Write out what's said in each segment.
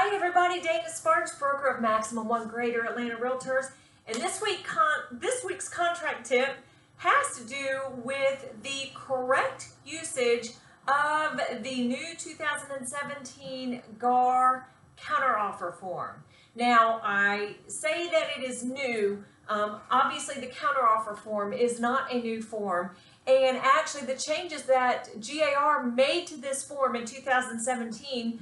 Hi everybody, Dana Sparks, broker of Maximum One Greater Atlanta Realtors, and this week's contract tip has to do with the correct usage of the new 2017 GAR counteroffer form. Now, I say that it is new. Obviously, the counteroffer form is not a new form, and actually the changes that GAR made to this form in 2017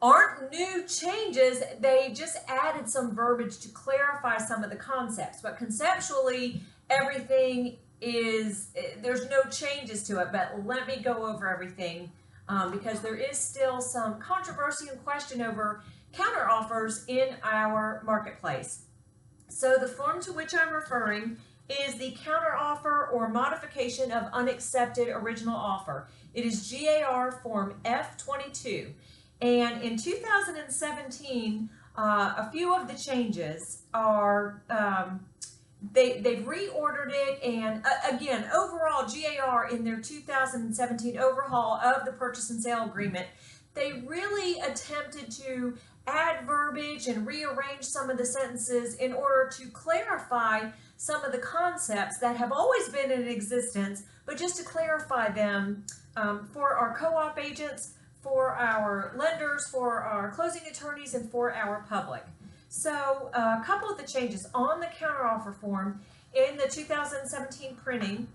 aren't new changes. They just added some verbiage to clarify some of the concepts, but conceptually everything is, there's no changes to it. But let me go over everything because there is still some controversy and question over counteroffers in our marketplace. So the form to which I'm referring is the counteroffer or modification of unaccepted original offer. It is GAR form F22. And in 2017, a few of the changes are, they've reordered it, and again, overall, GAR in their 2017 overhaul of the purchase and sale agreement, they really attempted to add verbiage and rearrange some of the sentences in order to clarify some of the concepts that have always been in existence, but just to clarify them for our co-op agents, for our lenders, for our closing attorneys, and for our public. So a couple of the changes on the counteroffer form in the 2017 printing,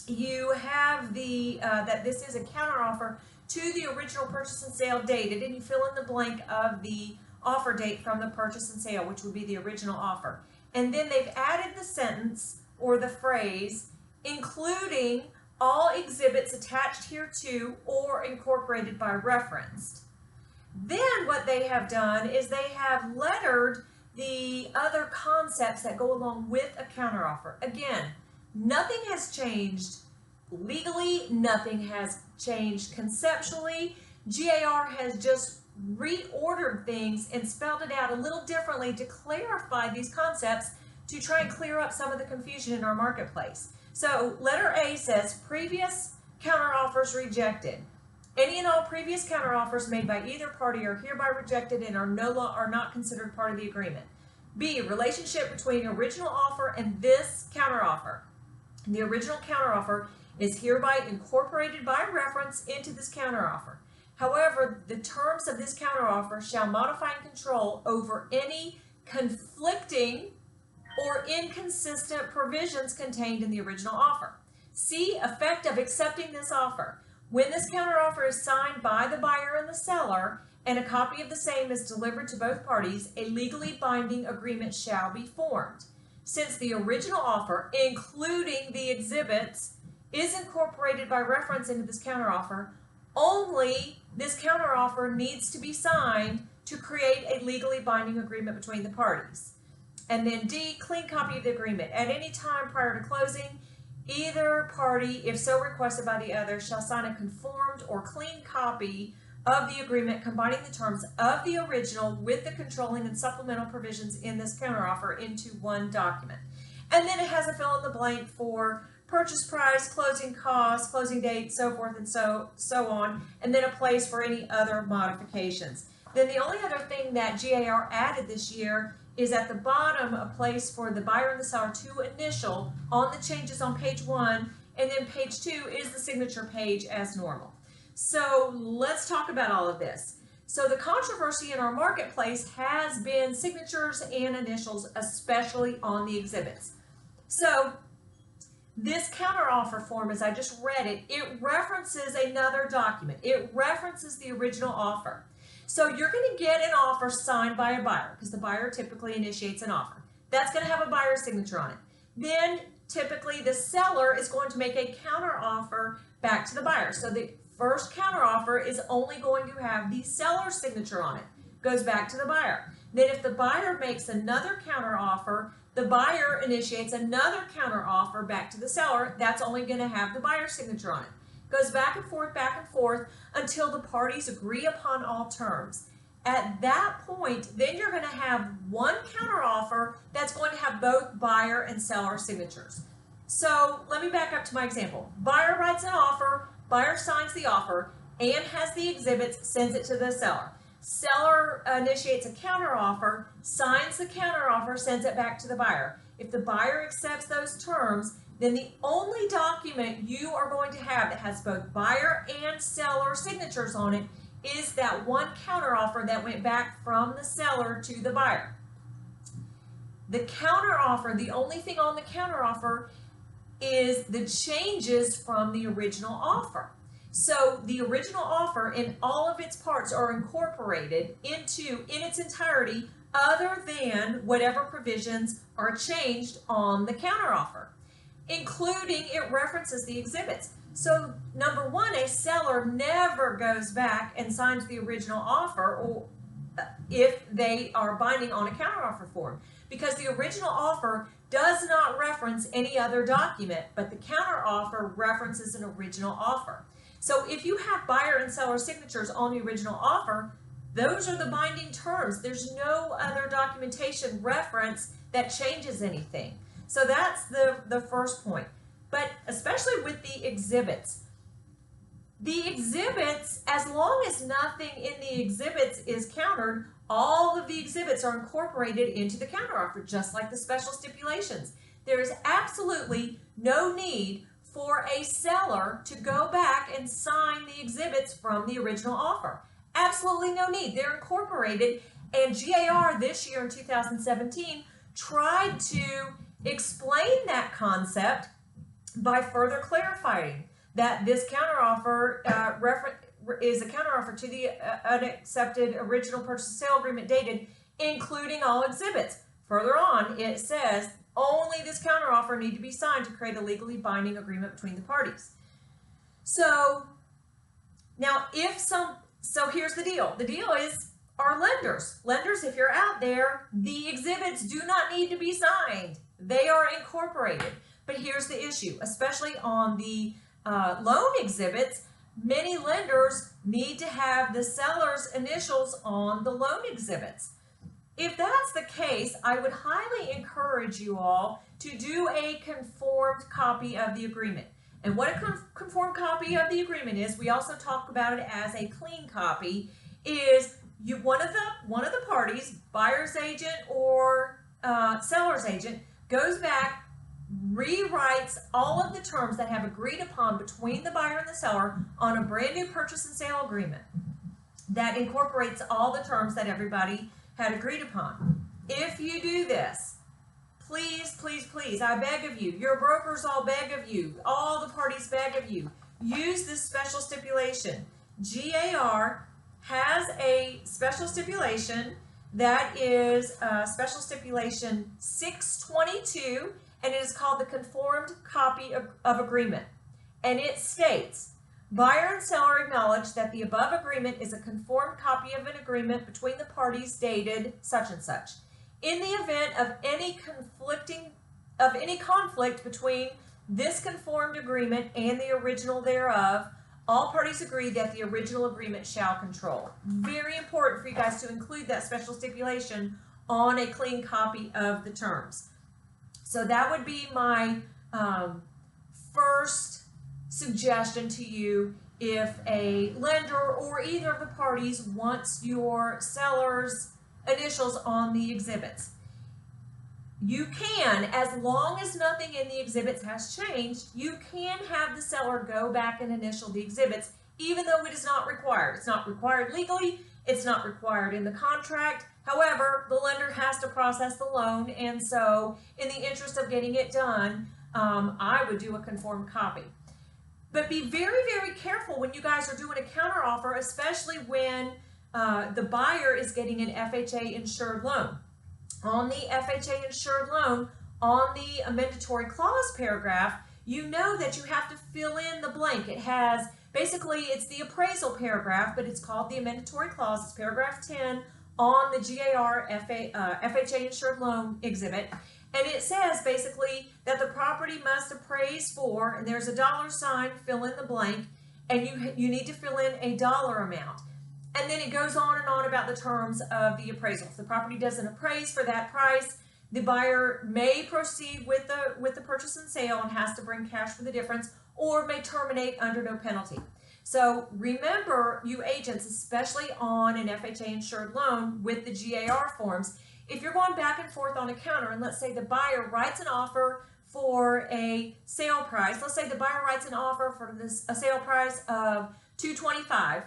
you have the that this is a counteroffer to the original purchase and sale dated, and you fill in the blank of the offer date from the purchase and sale, which would be the original offer. And then they've added the sentence or the phrase, including all exhibits attached hereto or incorporated by reference. Then what they have done is they have lettered the other concepts that go along with a counteroffer. Again, nothing has changed legally, nothing has changed conceptually. GAR has just reordered things and spelled it out a little differently to clarify these concepts to try and clear up some of the confusion in our marketplace. So letter A says previous counteroffers rejected. Any and all previous counteroffers made by either party are hereby rejected and are not considered part of the agreement. B, relationship between original offer and this counteroffer. The original counteroffer is hereby incorporated by reference into this counteroffer. However, the terms of this counteroffer shall modify and control over any conflicting or inconsistent provisions contained in the original offer. C, effect of accepting this offer. When this counteroffer is signed by the buyer and the seller, and a copy of the same is delivered to both parties, a legally binding agreement shall be formed. Since the original offer, including the exhibits, is incorporated by reference into this counteroffer, only this counteroffer needs to be signed to create a legally binding agreement between the parties. And then D, clean copy of the agreement. At any time prior to closing, either party, if so requested by the other, shall sign a conformed or clean copy of the agreement combining the terms of the original with the controlling and supplemental provisions in this counteroffer into one document. And then it has a fill in the blank for purchase price, closing costs, closing date, so forth and so on, and then a place for any other modifications. Then the only other thing that GAR added this year is at the bottom a place for the buyer and the seller to initial on the changes on page 1, and then page 2 is the signature page as normal. So let's talk about all of this. So the controversy in our marketplace has been signatures and initials, especially on the exhibits. So this counteroffer form, as I just read it, it references another document. It references the original offer. So you're going to get an offer signed by a buyer because the buyer typically initiates an offer. That's going to have a buyer's signature on it. Then typically the seller is going to make a counteroffer back to the buyer. So the first counteroffer is only going to have the seller's signature on it. Goes back to the buyer. Then if the buyer makes another counteroffer, the buyer initiates another counteroffer back to the seller. That's only going to have the buyer's signature on it. Goes back and forth until the parties agree upon all terms. At that point, then you're going to have one counteroffer that's going to have both buyer and seller signatures. So let me back up to my example. Buyer writes an offer, buyer signs the offer, and has the exhibits, sends it to the seller. Seller initiates a counteroffer, signs the counteroffer, sends it back to the buyer. If the buyer accepts those terms, then the only document you are going to have that has both buyer and seller signatures on it is that one counteroffer that went back from the seller to the buyer. The counteroffer, the only thing on the counteroffer is the changes from the original offer. So the original offer in all of its parts are incorporated in its entirety, other than whatever provisions are changed on the counteroffer, including it references the exhibits. So number one, a seller never goes back and signs the original offer or if they are binding on a counteroffer form, because the original offer does not reference any other document, but the counteroffer references an original offer. So if you have buyer and seller signatures on the original offer, those are the binding terms. There's no other documentation reference that changes anything. So that's the first point. But especially with the exhibits, as long as nothing in the exhibits is countered, all of the exhibits are incorporated into the counteroffer, just like the special stipulations. There is absolutely no need for a seller to go back and sign the exhibits from the original offer. Absolutely no need. They're incorporated, and GAR this year in 2017 tried to explain that concept by further clarifying that this counteroffer is a counteroffer to the unaccepted original purchase and sale agreement dated, including all exhibits. Further on, it says only this counteroffer need to be signed to create a legally binding agreement between the parties. So now so here's the deal. The deal is our lenders. Lenders, if you're out there, the exhibits do not need to be signed. They are incorporated. But here's the issue, especially on the loan exhibits, many lenders need to have the seller's initials on the loan exhibits. If that's the case, I would highly encourage you all to do a conformed copy of the agreement. And what a conformed copy of the agreement is, we also talk about it as a clean copy, is one of the parties, buyer's agent or seller's agent, goes back, rewrites all of the terms that have agreed upon between the buyer and the seller on a brand new purchase and sale agreement that incorporates all the terms that everybody had agreed upon. If you do this, please, please, please, I beg of you, your brokers all beg of you, all the parties beg of you, use this special stipulation. GAR has a special stipulation that is special stipulation 622, and it is called the Conformed Copy of Agreement. And it states, buyer and seller acknowledge that the above agreement is a conformed copy of an agreement between the parties dated such and such. In the event of any conflict between this conformed agreement and the original thereof, all parties agree that the original agreement shall control. Very important for you guys to include that special stipulation on a clean copy of the terms. So that would be my first suggestion to you if a lender or either of the parties wants your seller's initials on the exhibits. You can, as long as nothing in the exhibits has changed, you can have the seller go back and initial the exhibits, even though it is not required. It's not required legally, it's not required in the contract. However, the lender has to process the loan, and so in the interest of getting it done, I would do a conformed copy. But be very, very careful when you guys are doing a counteroffer, especially when the buyer is getting an FHA-insured loan. On the FHA-insured loan, on the amendatory clause paragraph, you know that you have to fill in the blank. It has, basically, it's the appraisal paragraph, but it's called the amendatory clause. It's paragraph 10 on the GAR FHA-insured loan exhibit. And it says, basically, that the property must appraise for, and there's a dollar sign, fill in the blank, and you need to fill in a dollar amount. And then it goes on and on about the terms of the appraisal. If the property doesn't appraise for that price, the buyer may proceed with the purchase and sale and has to bring cash for the difference, or may terminate under no penalty. So remember, you agents, especially on an FHA-insured loan with the GAR forms, if you're going back and forth on a counter, and let's say the buyer writes an offer for a sale price, let's say the buyer writes an offer for a sale price of $225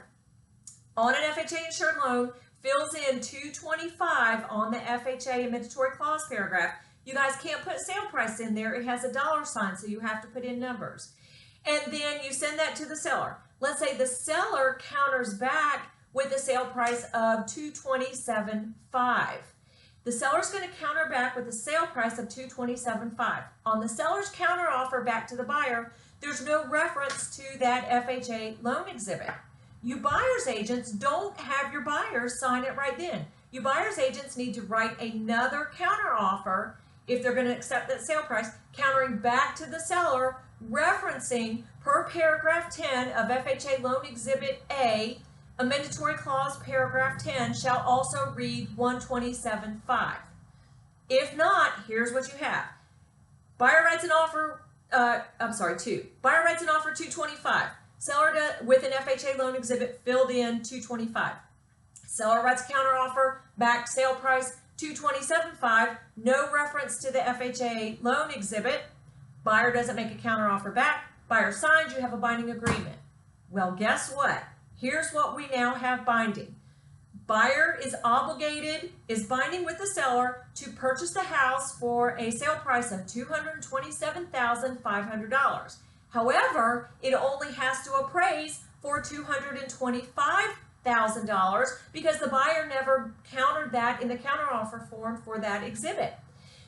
on an FHA-insured loan, fills in $225 on the FHA inventory clause paragraph. You guys can't put sale price in there. It has a dollar sign, so you have to put in numbers. And then you send that to the seller. Let's say the seller counters back with a sale price of $227.5. The seller's going to counter back with a sale price of $227.5. On the seller's counter offer back to the buyer, there's no reference to that FHA loan exhibit. You buyer's agents don't have your buyers sign it right then. You buyer's agents need to write another counter offer if they're going to accept that sale price, countering back to the seller, referencing per paragraph 10 of FHA loan exhibit A, a mandatory clause paragraph 10 shall also read 127.5. If not, here's what you have. Buyer writes an offer, Buyer writes an offer $225. Seller with an FHA loan exhibit filled in $225. Seller writes a counter offer, back sale price $227.5, no reference to the FHA loan exhibit. Buyer doesn't make a counter offer back. Buyer signs, you have a binding agreement. Well, guess what? Here's what we now have binding. Buyer is binding with the seller to purchase the house for a sale price of $227,500. However, it only has to appraise for $225,000 because the buyer never countered that in the counteroffer form for that exhibit.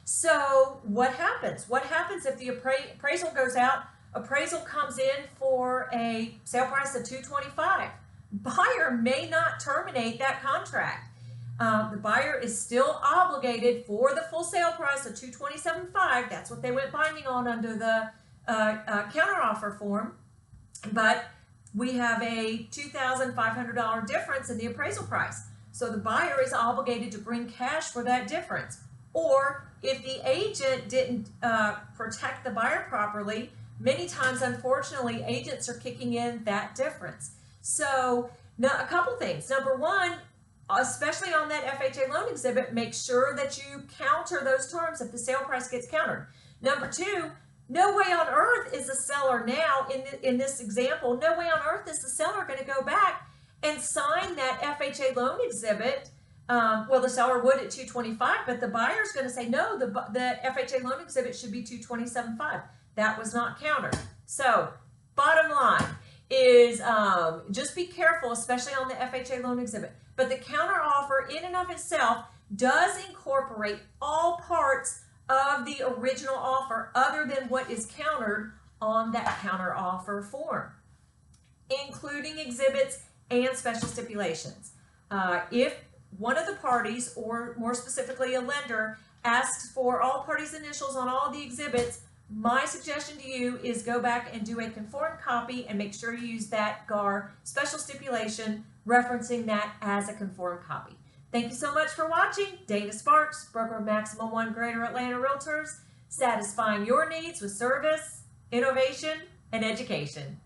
So what happens? What happens if the appraisal goes out? Appraisal comes in for a sale price of $225,000. Buyer may not terminate that contract. The buyer is still obligated for the full sale price of $227.5. That's what they went binding on under the counteroffer form. But we have a $2,500 difference in the appraisal price. So the buyer is obligated to bring cash for that difference. Or if the agent didn't protect the buyer properly, many times, unfortunately, agents are kicking in that difference. So now a couple things. Number one, especially on that FHA loan exhibit, make sure that you counter those terms if the sale price gets countered. Number two, no way on earth is the seller now, in this example, no way on earth is the seller going to go back and sign that FHA loan exhibit. Well, the seller would at $225, but the buyer's going to say, no, the FHA loan exhibit should be $227.5. That was not countered. So, bottom line is just be careful, especially on the FHA loan exhibit. But the counter offer in and of itself does incorporate all parts of the original offer other than what is countered on that counter offer form, including exhibits and special stipulations. If one of the parties, or more specifically a lender, asks for all parties' initials on all the exhibits, my suggestion to you is go back and do a conformed copy and make sure you use that GAR special stipulation referencing that as a conformed copy. Thank you so much for watching. Dana Sparks, broker of Maximum One Greater Atlanta Realtors, satisfying your needs with service, innovation, and education.